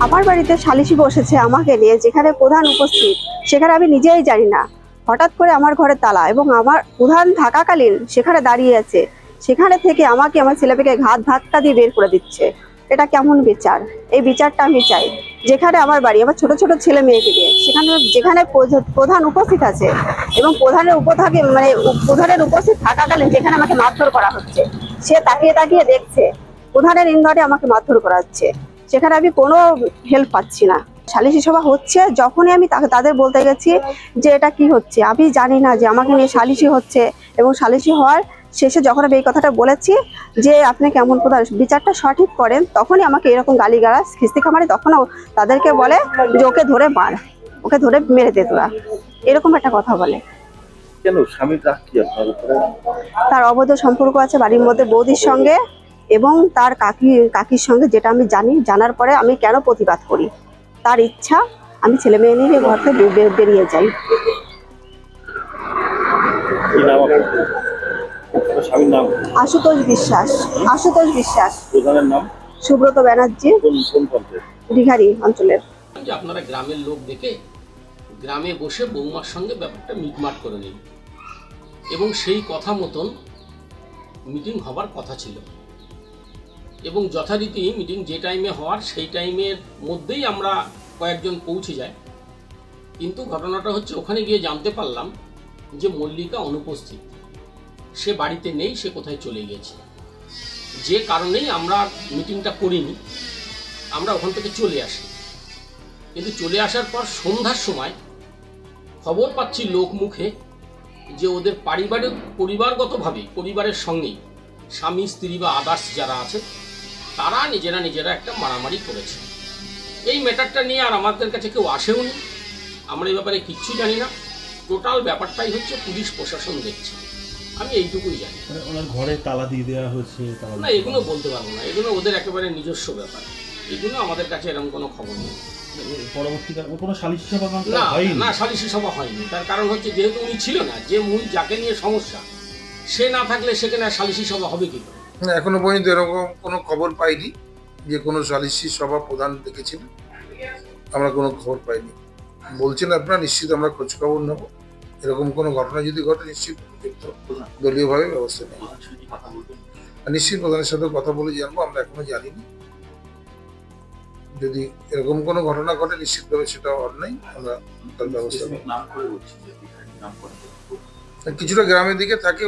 আমার বাড়িতে সালিশি বসেছে আমাকে নিয়ে, যেখানে প্রধান উপস্থিত সেখানে আমি নিজেই জানি না। হঠাৎ করে আমার ঘরে তালা এবং আমার প্রধান থাকাকালীন সেখানে দাঁড়িয়ে আছে, সেখানে থেকে আমাকে আমার ছেলেমেয়েকে ঘাত ধাক্কা দিয়ে বের করে দিচ্ছে। এটা কেমন বিচার? এই বিচারটা আমি চাই। যেখানে আমার বাড়ি, আমার ছোট ছোট ছেলে মেয়েকে দিয়ে, সেখানে যেখানে প্রধান উপস্থিত আছে এবং প্রধানের উপস্থিত থাকাকালীন যেখানে আমাকে মারধর করা হচ্ছে, সে তাকিয়ে তাকিয়ে দেখছে, প্রধানের ইন্ধনে আমাকে মারধর করা হচ্ছে, সেখানে আমি কোনো হেল্প পাচ্ছি না। সালিশি সভা হচ্ছে, যখনই আমি তাদের বলতে গেছি যে এটা কি হচ্ছে, আমি জানি না যে আমাকে নিয়ে সালিশি হচ্ছে। এবং সালিশি হওয়ার শেষে যখন আমি এই কথাটা বলেছি যে আপনি কেমন প্রধান, বিচারটা সঠিক করেন, তখনই আমাকে এরকম গালিগালাজ খিস্তি খামারে, তখনও তাদেরকে বলে যে ওকে ধরে মার, ওকে ধরে মেরে দে তোরা, এরকম একটা কথা বলে। কেন স্বামীর রাগ কি আপনার উপরে? তার অবৈধ সম্পর্ক আছে বাড়ির মধ্যে বৌদির সঙ্গে এবং তার কাকির সঙ্গে, যেটা আমি জানি। জানার পরে আমি কেন প্রতিবাদ করি? তার ইচ্ছা আমি ছেলে মেয়ে নিয়ে ঘর থেকে বেরিয়ে যাই। স্বামীর নাম আশুতোষ বিশ্বাস। আশুতোষ বিশ্বাস। প্রধানের নাম সুব্রত ব্যানার্জি, দিঘারি অঞ্চলের। আপনারা গ্রামের লোক দেখে গ্রামে বসে বৌমার সঙ্গে ব্যাপারটা মিটমাট করে নিন, এবং সেই কথা মতন মিটিং হবার কথা ছিল, এবং যথারীতি মিটিং যে টাইমে হওয়ার সেই টাইমের মধ্যেই আমরা কয়েকজন পৌঁছে যাই। কিন্তু ঘটনাটা হচ্ছে ওখানে গিয়ে জানতে পারলাম যে মল্লিকা অনুপস্থিত, সে বাড়িতে নেই, সে কোথায় চলে গেছে। যে কারণেই আমরা মিটিংটা করিনি, আমরা ওখান থেকে চলে আসি। কিন্তু চলে আসার পর সন্ধ্যার সময় খবর পাচ্ছি লোক মুখে যে ওদের পরিবারগতভাবে পরিবারের সঙ্গেই স্বামী স্ত্রী বা আদার্স যারা আছে তারা নিজেরা একটা মারামারি করেছে। এই ম্যাটারটা নিয়ে আর আমাদের কাছে কেউ আসেও নি, আমরা এই ব্যাপারে কিচ্ছু জানি না। টোটাল ব্যাপারটাই হচ্ছে পুলিশ প্রশাসন দেখছে, আমি এইটুকুই জানি। ওনার ঘরে তালা দিয়ে দেওয়া হয়েছে না, এগুলো বলতে পারবো না, এগুলো ওদের একেবারে নিজস্ব ব্যাপার, এগুলো আমাদের কাছে এরকম কোনো খবর নেই। পরবর্তীকালে কোনো সালিশি সভা না, সালিশি সভা হয়নি। তার কারণ হচ্ছে যেহেতু উনি ছিল না, যে মূল যাকে নিয়ে সমস্যা সে না থাকলে সেখানে সালিশি সভা হবে কি করে? এখনো পর্যন্ত এরকম কোনো খবর পাইনি যে কোনো সালিশি সভা প্রধান ডেকেছিলেন, আমরা কোনো খবর পাইনি। বলছেন আপনারা, নিশ্চিত আমরা খোঁজ খবর নেব। এরকম কোনো ঘটনা যদি ঘটে নিশ্চিত দলীয়ভাবে ব্যবস্থা নেব। নিশ্চিত প্রধানের সাথে কথা বলে জানবো, আমরা এখনো জানিনি। যদি এরকম কোনো ঘটনা ঘটে নিশ্চিতভাবে সেটা অন্যায়, আমরা তার ব্যবস্থা নেব। কিছুটা গ্রামের দিকে থাকে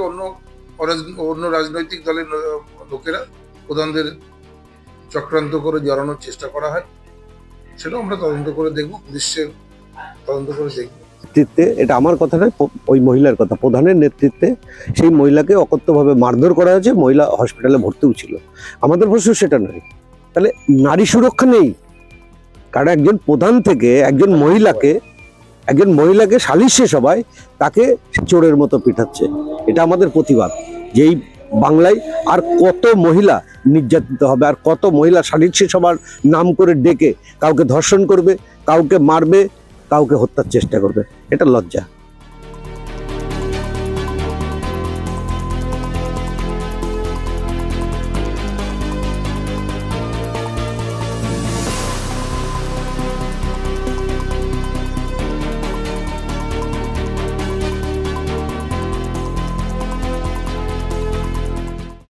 অন্য রাজনৈতিক দলের লোকেরা প্রধানদের চক্রান্ত করে জড়ানোর চেষ্টা করা হয়, সেটাও আমরা তদন্ত করে দেখব, পুলিশের তদন্ত করে দেখব। নেতৃত্বে, এটা আমার কথা নয়, ওই মহিলার কথা, প্রধানের নেতৃত্বে সেই মহিলাকে অকথ্যভাবে মারধর করা হয়েছে। মহিলা হসপিটালে ভর্তিও ছিল। আমাদের প্রশ্ন সেটা নয়, তাহলে নারী সুরক্ষা নেই? কারণ একজন প্রধান থেকে একজন মহিলাকে সালিশি সভায় তাকে চোরের মতো পিটাচ্ছে। এটা আমাদের প্রতিবাদ। যেই বাংলায় আর কত মহিলা নির্যাতিত হবে, আর কত মহিলা সালিশি সভার নাম করে ডেকে কাউকে ধর্ষণ করবে, কাউকে মারবে, কাউকে হত্যার চেষ্টা করবে। এটা লজ্জা।